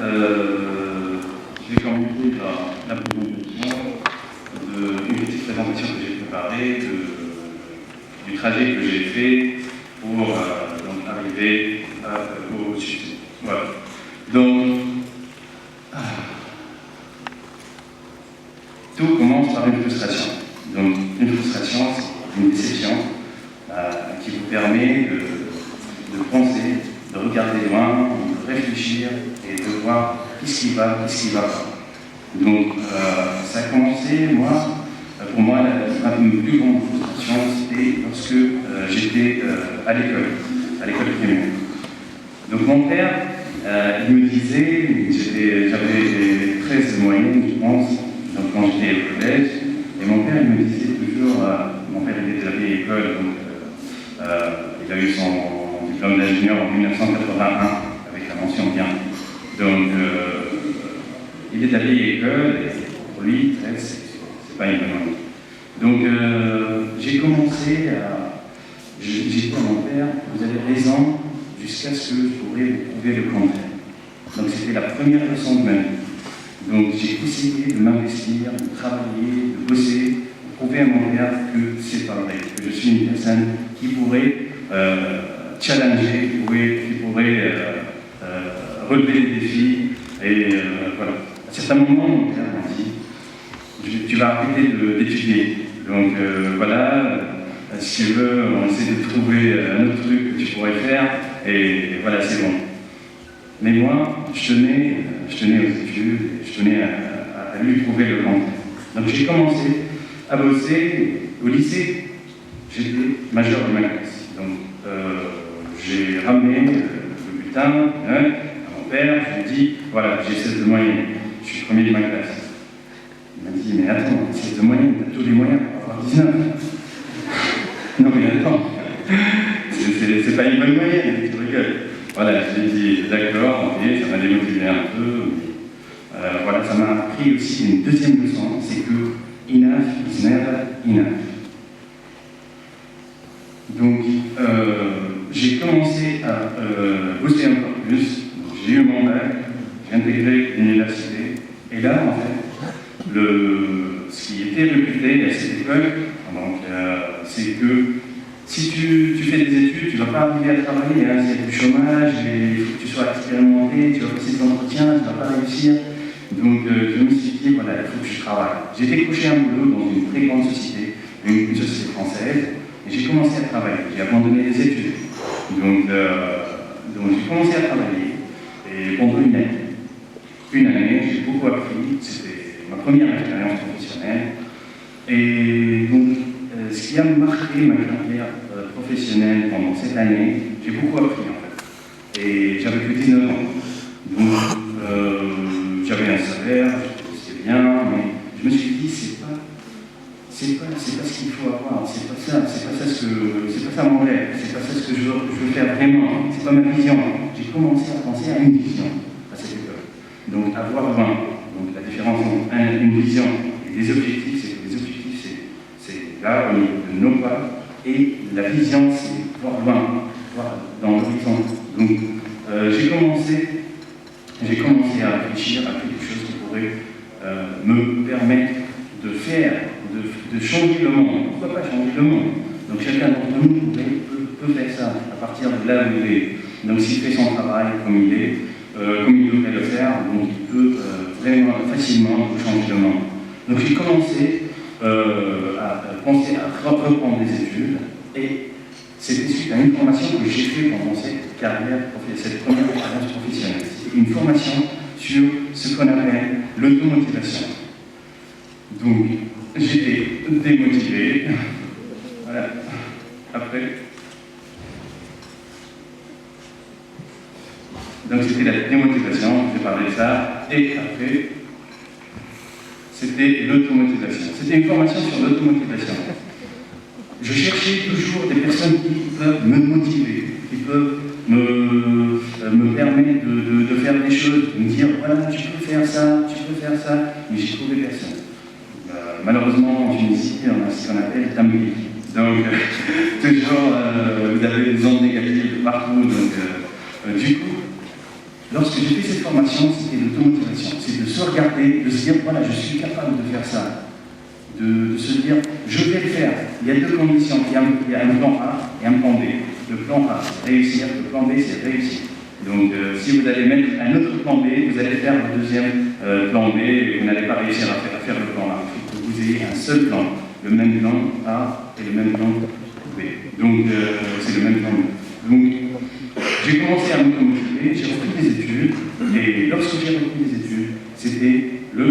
je vais commencer par la présentation d'une petite présentation que j'ai préparée du trajet que j'ai fait pour donc arriver au succès. Voilà. Donc, tout commence par une frustration. Donc, une frustration, c'est une déception qui vous permet de penser, de regarder loin, de réfléchir et de voir qu'est-ce qui va pas. Donc, ça a commencé, pour moi, ma plus grande frustration, c'était lorsque j'étais à l'école primaire. Donc, mon père, il me disait, j'avais 13 moyennes, je pense, donc quand j'étais au collège, et mon père, il me disait toujours, mon père était de la vieille école, donc il a eu son diplôme d'ingénieur en 1981, avec la mention bien. Donc, il est de la vieille école, et pour lui, 13, c'est pas une bonne année. Donc, j'ai commencé j'ai dit à mon père, vous avez raison, jusqu'à ce que je pourrais vous prouver le contraire. Donc, c'était la première leçon de ma vie. Donc, j'ai essayé de m'investir, de travailler, de bosser, pour prouver à mon père que c'est pas vrai, que je suis une personne qui pourrait challenger, qui pourrait relever des défis. Et voilà. À certains moments, mon père m'a dit tu vas arrêter d'étudier. Donc voilà, si tu veux, on essaie de trouver un autre truc que tu pourrais faire, et voilà, c'est bon. Mais moi, je tenais aux études, je tenais à lui prouver le contraire. Donc j'ai commencé à bosser au lycée. J'étais major de ma classe. Donc j'ai ramené le bulletin à mon père, je lui ai dit, voilà, j'ai 16 de moyenne, je suis premier de ma classe. Il m'a dit, mais attends, 16 de moyenne, tu as tous les moyens pour avoir 19. Non mais attends, c'est pas une bonne moyenne, tu rigoles. Voilà, j'ai dit d'accord, ok, ça m'a démotivé un peu. Voilà, ça m'a appris aussi une deuxième leçon, c'est que enough is never enough. Donc, j'ai commencé à bosser encore plus. J'ai eu mon bac, j'ai intégré l'université, et là, en fait, ce qui était réputé à cette époque, donc, c'est que si tu fais des études, tu ne vas pas arriver à travailler, hein, s'il y a du chômage, il faut que tu sois expérimenté, tu vas passer des entretiens, tu ne vas pas réussir. Donc je me suis dit, voilà, il faut que je travaille. J'ai décroché un boulot dans une très grande société, une société française, et j'ai commencé à travailler. J'ai abandonné les études. Donc j'ai commencé à travailler, et pendant une année, j'ai beaucoup appris, c'était ma première expérience professionnelle. Et donc, ce qui a marqué ma carrière professionnelle pendant cette année, j'ai beaucoup appris en fait. Et j'avais que 19 ans. Donc, j'avais un salaire, c'était bien, mais je me suis dit, c'est pas ce qu'il faut avoir, c'est pas ça mon rêve, c'est pas ça ce que je veux faire vraiment, c'est pas ma vision. J'ai commencé à penser à une vision à cette époque. Donc, avoir 20. Donc, la différence entre une vision et des objectifs, c'est que les objectifs, c'est là au niveau de nos pas, et la vision, c'est voir loin, voir dans l'horizon. Donc, j'ai commencé à réfléchir à quelque chose qui pourrait me permettre de changer le monde. Pourquoi pas changer le monde? Donc chacun d'entre nous peut faire ça à partir de là où il est. Donc s'il fait son travail comme il est, comme il devrait le faire, donc il peut vraiment facilement changer le monde. Donc j'ai commencé à penser à reprendre des études, et c'était suite à une formation que j'ai faite pendant cette première expérience professionnelle. C'était une formation sur ce qu'on appelle l'automotivation. Donc, j'étais démotivé. Voilà. Après. Donc, c'était la démotivation, j'ai parlé de ça. Et après, c'était l'automotivation. C'était une formation sur l'automotivation. Je cherchais toujours des personnes qui peuvent me motiver, qui peuvent me permettre de faire des choses, de me dire voilà, tu peux faire ça, mais j'ai trouvé personne. Malheureusement, en Tunisie, on a ce qu'on appelle Tambi. Donc, toujours, vous avez des ondes négatives partout. Donc, du coup, lorsque j'ai fait cette formation, c'était l'automotivation. C'est de se regarder, de se dire, voilà, je suis capable de faire ça. De se dire, je vais le faire. Il y a deux conditions. Il y a un plan A et un plan B. Le plan A, c'est réussir. Le plan B, c'est réussir. Donc, si vous allez mettre un autre plan B, vous allez faire le deuxième plan B et vous n'allez pas réussir à faire le plan A. Il faut que vous ayez un seul plan. Le même plan A et le même plan B. Donc, c'est le même plan B. Donc, j'ai commencé à me motiver, j'ai repris des études, et lorsque j'ai repris des études, c'était le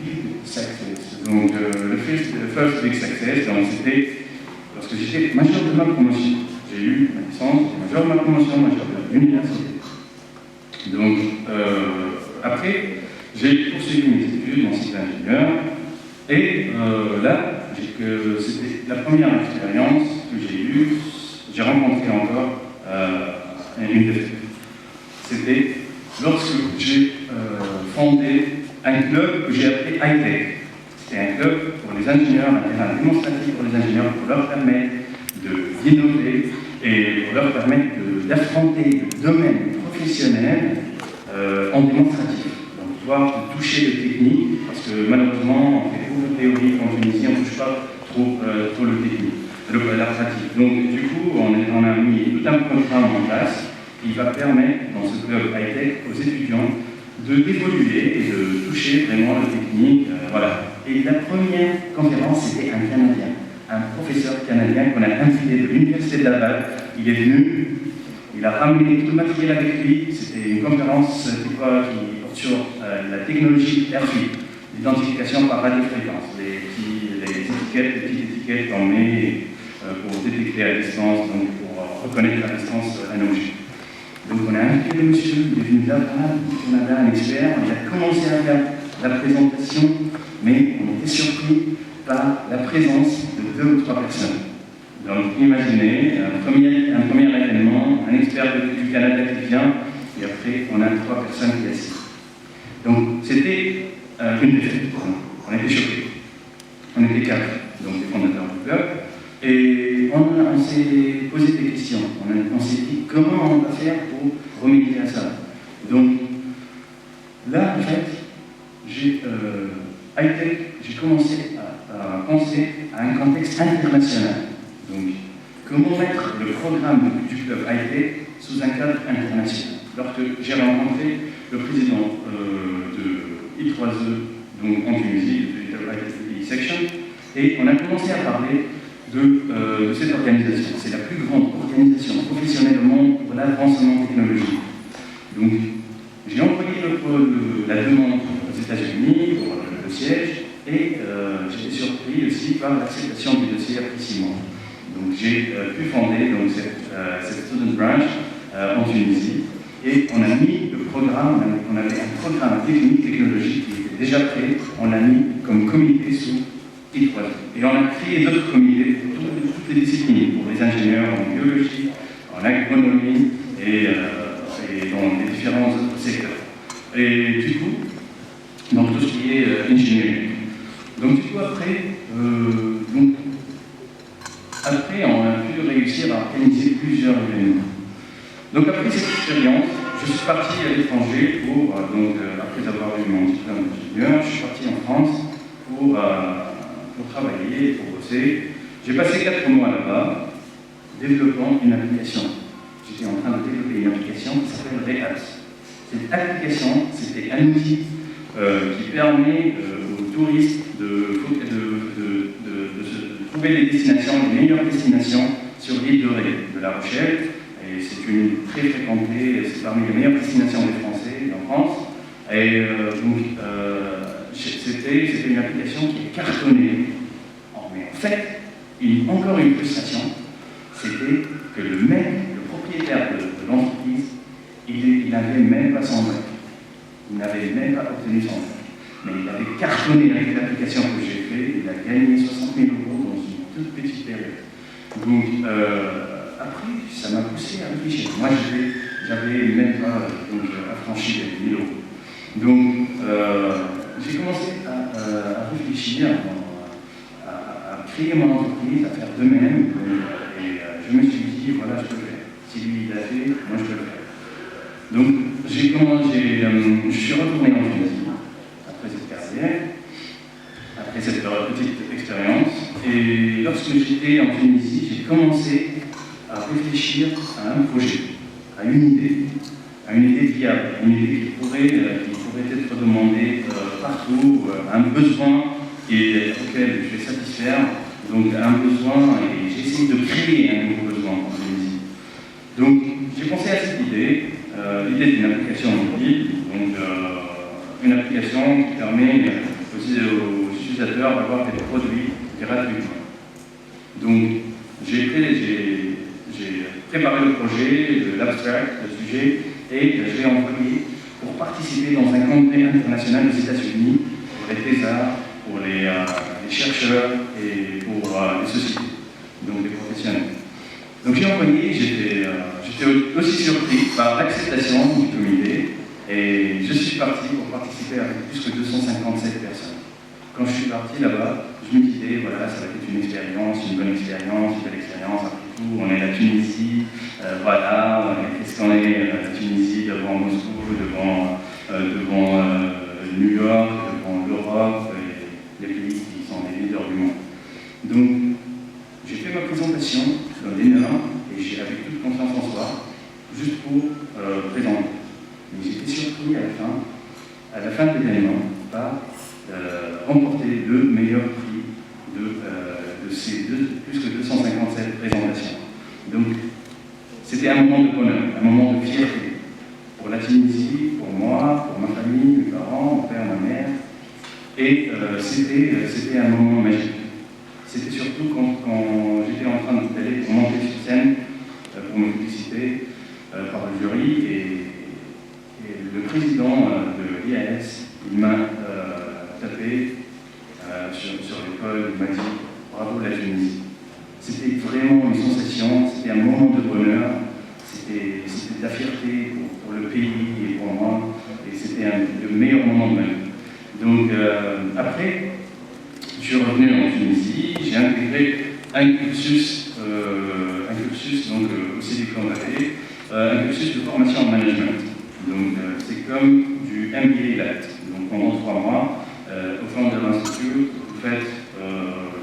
Big Success. Donc, le first Big Success, donc c'était lorsque j'étais major de ma promotion. J'ai eu ma licence, j'étais major de ma promotion, major de l'université. Donc, après, j'ai poursuivi mes études en cycle ingénieur, et là, c'était la première expérience que j'ai eue, j'ai rencontré encore une défaite. C'était lorsque j'ai fondé un club que j'ai appelé High-Tech. C'était un club pour les ingénieurs, un terrain démonstratif pour les ingénieurs, pour leur permettre d'innover et pour leur permettre d'affronter le domaine professionnel en démonstratif. Donc, pouvoir toucher le technique, parce que malheureusement, on fait beaucoup de théorie en Tunisie, on ne touche pas trop le technique, la pratique. Donc, du coup, on a mis tout un programme en place qui va permettre, dans ce club high-tech, aux étudiants d'évoluer et de toucher vraiment la technique. Voilà. Et la première conférence, c'était un Canadien, un professeur canadien qu'on a invité de l'Université de Laval. Il est venu, il a ramené tout le matériel avec lui. C'était une conférence qui porte sur la technologie RFID, l'identification par radiofréquence, les petites étiquettes qu'on met pour détecter à distance, donc pour reconnaître la distance analogique. Donc on a invité le monsieur, il est venu de là-bas, on avait un expert, il a commencé à faire la présentation, mais on était surpris par la présence de 2 ou 3 personnes. Donc imaginez, un premier événement, un expert du Canada qui vient, et après on a 3 personnes qui assistent. Donc c'était une défaite, on était choqués. On était 4, donc les fondateurs du club. Et on s'est posé des questions. On s'est dit comment on va faire pour remédier à ça. Donc là, en fait, j'ai commencé à penser à un contexte international. Donc, comment mettre le programme du club high-tech sous un cadre international. Lorsque j'ai rencontré le président de I3E, donc en Tunisie, de High-Tech Section, et on a commencé à parler de cette organisation. C'est la plus grande organisation professionnelle au monde pour l'avancement technologique. Donc, j'ai envoyé la demande aux États-Unis pour le siège et j'étais surpris aussi par l'acceptation du dossier après 6 mois. Donc, j'ai pu fonder donc, cette student branch en Tunisie et on a mis le programme, on avait un programme technique, technologique qui était déjà prêt, on l'a mis comme comité sous I3E. Et on a créé d'autres comités pour toutes les disciplines, pour les ingénieurs en biologie, en agronomie et dans les différents autres secteurs. Et du coup, dans tout ce qui est ingénierie. Donc du coup, après, on a pu réussir à organiser plusieurs événements. Donc après cette expérience, je suis parti à l'étranger pour, après avoir eu mon diplôme d'ingénieur, je suis parti en France pour travailler, pour bosser. J'ai passé 4 mois là-bas, développant une application. J'étais en train de développer une application qui s'appelle React. Cette application, c'était un outil qui permet aux touristes de trouver les destinations, les meilleures destinations sur l'île de La Rochelle. Et c'est une très fréquentée, c'est parmi les meilleures destinations des Français en France. Et c'était une application qui est cartonnée. Mais en fait, encore une frustration, c'était que le propriétaire de l'entreprise, il n'avait même pas son break. Il n'avait même pas obtenu son break. Mais il avait cartonné avec l'application que j'ai faite, il a gagné 60 000 € dans une toute petite période. Donc, après, ça m'a poussé à réfléchir. Moi, j'avais même pas affranchi les 1 000 €. Donc, j'ai commencé à réfléchir, à créer mon entreprise, à faire de même. Et je me suis dit, voilà, je peux le faire. Si lui, il l'a fait, moi, je peux le faire. Donc, j'ai je suis retourné en Tunisie après cette carrière, après cette petite expérience. Et lorsque j'étais en Tunisie, j'ai commencé à réfléchir à un projet, à une idée viable, une idée qui pourrait être demandée partout, un besoin auquel je vais satisfaire, donc un besoin, et j'ai essayé de créer un nouveau besoin en Tunisie. Donc j'ai pensé à cette idée, l'idée d'une application mobile, donc une application qui permet aussi aux utilisateurs d'avoir des produits gratuitement. Donc j'ai préparé le projet, l'abstract, le sujet, et je l'ai envoyé pour participer dans un congrès international aux États-Unis pour les thésards, pour les chercheurs et pour les sociétés, donc les professionnels. Donc j'ai envoyé, j'étais aussi surpris par l'acceptation du comité, et je suis parti pour participer avec plus que 257 personnes. Quand je suis parti là-bas, je me disais, voilà, ça va être une expérience, une bonne expérience, une belle expérience, après tout, on est la Tunisie, voilà, qu'est-ce qu'on est la Tunisie devant Moscou, devant New York, devant l'Europe, et les pays qui sont les leaders du monde. Donc, j'ai fait ma présentation dans les heures, et j'ai avec toute confiance en soi, juste pour présenter. Mais j'étais surpris à la fin de l'événement, par remporter le meilleur prix de ces plus que 257 présentations. Donc, c'était un moment de bonheur, un moment de fierté pour la Tunisie, pour moi, pour ma famille, mes parents, mon père, ma mère. Et c'était un moment magique. C'était surtout quand j'étais en train d'aller pour monter sur scène, pour me féliciter par le jury, et le président de l'IAS, il m'a tapé sur l'épaule, il m'a dit « Bravo la Tunisie ». C'était vraiment une sensation, c'était un moment de bonheur, c'était de la fierté pour le pays et pour moi, et c'était le meilleur moment de ma vie. Donc après, je suis revenu en Tunisie, j'ai intégré un cursus donc, au Silicon Valley, un cursus de formation en management. Donc c'est comme du MBA Light. Donc pendant 3 mois, au Founder Institute, vous faites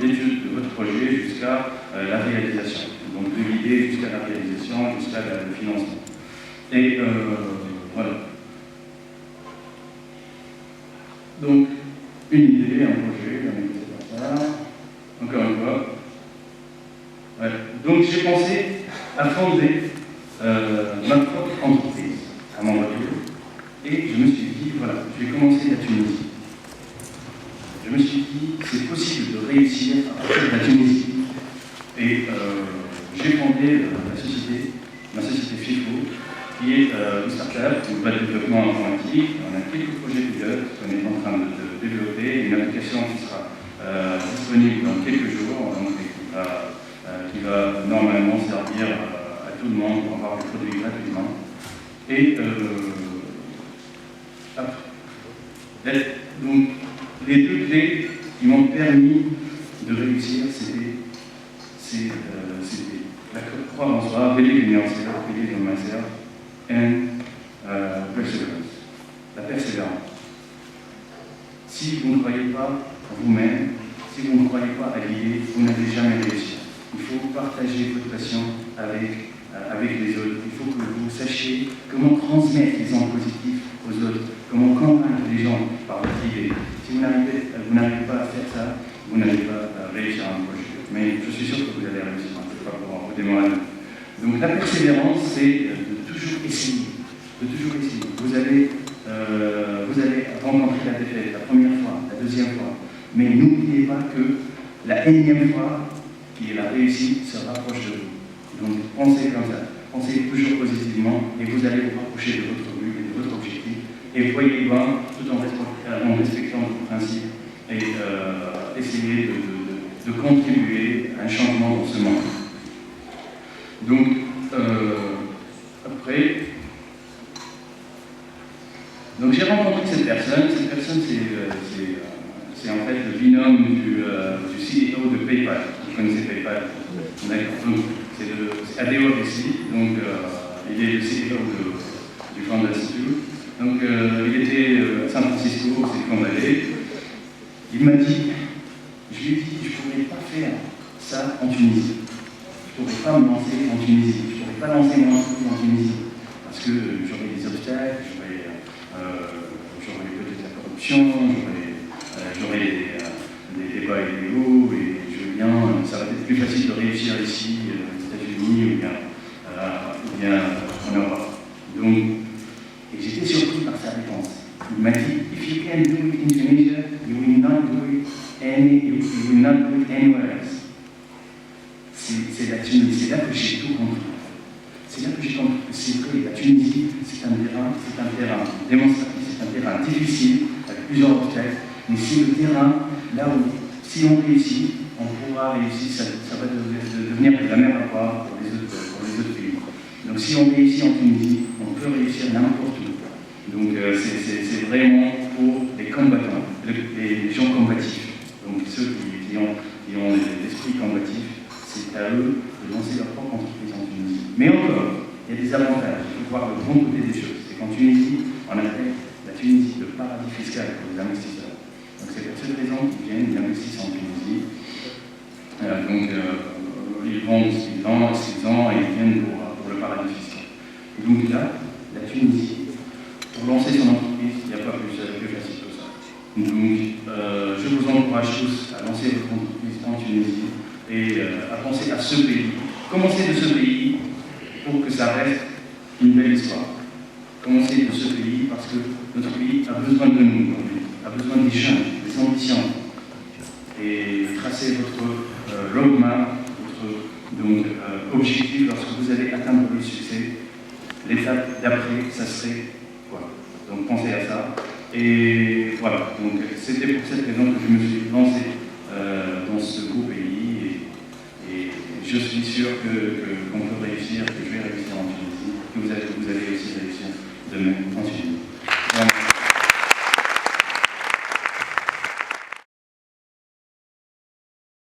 l'étude de votre projet jusqu'à la réalisation. Donc de l'idée jusqu'à la réalisation, jusqu'à le financement. Et voilà. Donc, une idée, un projet, c'est pas ça. Encore une fois. Ouais. Donc j'ai pensé à fonder ma propre entreprise à Montréal. Et je me suis dit, voilà, je vais commencer la Tunisie. Je me suis dit, c'est possible de réussir à partir de la Tunisie. Et j'ai fondé ma société FIFO, qui est une start-up, une boîte de développement informatique. On a quelques projets pilotes qu'on est en train de développer, une application qui sera disponible dans quelques jours, donc, qui va normalement servir à tout le monde pour avoir des produits gratuitement. Et donc, les 2 clés qui m'ont permis de réussir, c'était la croire en soi, believe in yourself, believe in myself, and perseverance. La persévérance. Si vous ne croyez pas en vous-même, si vous ne croyez pas à l'idée, vous n'allez jamais réussir. Il faut partager votre passion avec les autres. Il faut que vous sachiez comment transmettre les ondes positives aux autres, comment convaincre les gens par votre idée. Si vous n'arrivez pas à faire ça, vous n'allez pas réussir un projet. Mais je suis sûr que vous allez réussir, je ne sais pas pour vous démontrer. Donc la persévérance, c'est de toujours essayer. De toujours essayer. Vous allez rencontrer la défaite la première fois, la deuxième fois. Mais n'oubliez pas que la énième fois, qui est la réussite, se rapproche de vous. Donc pensez comme ça. Pensez toujours positivement et vous allez vous rapprocher de votre but et de votre objectif. Et voyez loin tout en respectant vos principes et essayez de contribuer à un changement dans ce monde. Donc, après, j'ai rencontré cette personne. Cette personne, c'est en fait le binôme du CEO de PayPal. Vous connaissez PayPal? Donc, c'est Adeo ici. Donc, il est le CEO du Founder Institute. Donc il était à San Francisco, au Silicon Valley. Il m'a dit, je lui ai dit, je ne pourrais pas faire ça en Tunisie. Je ne pourrais pas me lancer en Tunisie. Je ne pourrais pas lancer mon entreprise en Tunisie. Parce que j'aurais des obstacles, j'aurais peut-être la corruption, j'aurais des débats illégaux, et ça va être plus facile de réussir ici, aux États-Unis, ou bien en Europe. Donc, et j'étais surpris par sa réponse. Il m'a dit, if you can do it in Tunisia, you will not do it anywhere else. C'est la Tunisie, c'est là que j'ai tout compris. C'est là que j'ai compris que la Tunisie, c'est un terrain démonstratif, c'est un terrain difficile, avec plusieurs obstacles, mais c'est le terrain là où, si on réussit, on pourra réussir, ça va devenir de la mer à boire pour les autres pays. Donc si on réussit en Tunisie, on peut réussir n'importe où. Donc c'est vraiment pour les combattants, les gens combatifs. Donc ceux qui ont l'esprit combatif, c'est à eux de lancer leur propre entreprise en Tunisie. Mais encore, il y a des avantages. Il faut voir le bon côté des choses. C'est qu'en Tunisie, on appelle la Tunisie le paradis fiscal pour les investisseurs. Donc c'est pour cette raison qu'ils viennent, ils investissent en Tunisie. Ils vendent ce qu'ils ont et ils viennent pour le paradis fiscal. Donc là, la Tunisie, pour lancer son entreprise, il n'y a pas plus facile que ça. Donc je vous encourage tous à lancer votre entreprise en Tunisie et à penser à ce pays. Commencez de ce pays pour que ça reste une belle histoire. Commencez de ce pays parce que notre pays a besoin de nous aujourd'hui, a besoin des jeunes, des ambitions. Et tracez votre roadmap, votre objectif lorsque vous allez atteindre le succès. L'étape d'après, ça serait quoi? Donc pensez à ça. Et voilà, donc c'était pour cette raison que je me suis lancé dans ce beau pays et je suis sûr qu'on peut réussir, que je vais réussir en Tunisie, que vous allez aussi réussir demain en Tunisie.